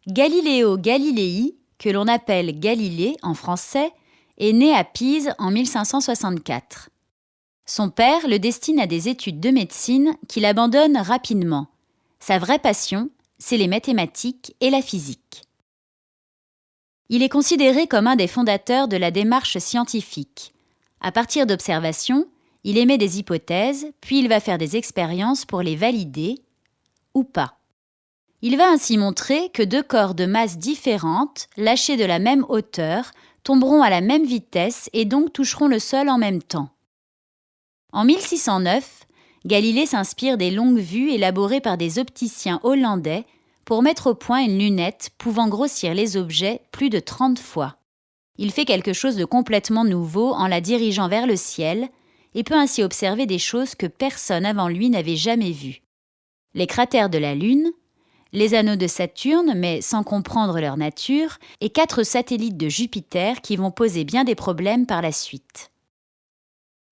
Galileo Galilei, que l'on appelle Galilée en français, est né à Pise en 1564. Son père le destine à des études de médecine qu'il abandonne rapidement. Sa vraie passion, c'est les mathématiques et la physique. Il est considéré comme un des fondateurs de la démarche scientifique. À partir d'observations, il émet des hypothèses, puis il va faire des expériences pour les valider ou pas. Il va ainsi montrer que deux corps de masse différentes, lâchés de la même hauteur, tomberont à la même vitesse et donc toucheront le sol en même temps. En 1609, Galilée s'inspire des longues vues élaborées par des opticiens hollandais pour mettre au point une lunette pouvant grossir les objets plus de 30 fois. Il fait quelque chose de complètement nouveau en la dirigeant vers le ciel et peut ainsi observer des choses que personne avant lui n'avait jamais vues. Les cratères de la Lune, les anneaux de Saturne, mais sans comprendre leur nature, et 4 satellites de Jupiter qui vont poser bien des problèmes par la suite.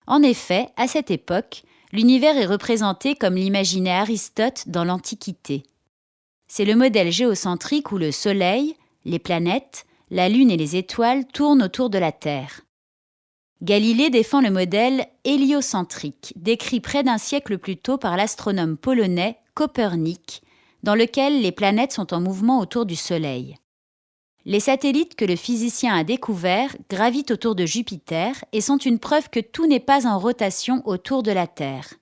En effet, à cette époque, l'univers est représenté comme l'imaginait Aristote dans l'Antiquité. C'est le modèle géocentrique où le Soleil, les planètes, la Lune et les étoiles tournent autour de la Terre. Galilée défend le modèle héliocentrique, décrit près d'un siècle plus tôt par l'astronome polonais Copernic, dans lequel les planètes sont en mouvement autour du Soleil. Les satellites que le physicien a découverts gravitent autour de Jupiter et sont une preuve que tout n'est pas en rotation autour de la Terre.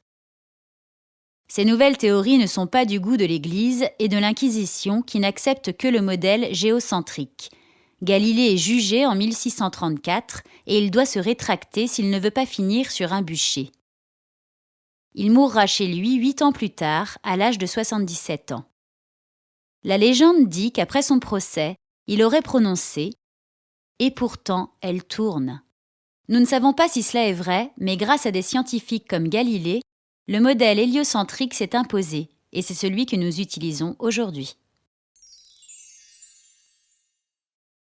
Ces nouvelles théories ne sont pas du goût de l'Église et de l'Inquisition qui n'acceptent que le modèle géocentrique. Galilée est jugé en 1634 et il doit se rétracter s'il ne veut pas finir sur un bûcher. Il mourra chez lui 8 ans plus tard, à l'âge de 77 ans. La légende dit qu'après son procès, il aurait prononcé « Et pourtant, elle tourne ». Nous ne savons pas si cela est vrai, mais grâce à des scientifiques comme Galilée, le modèle héliocentrique s'est imposé, et c'est celui que nous utilisons aujourd'hui.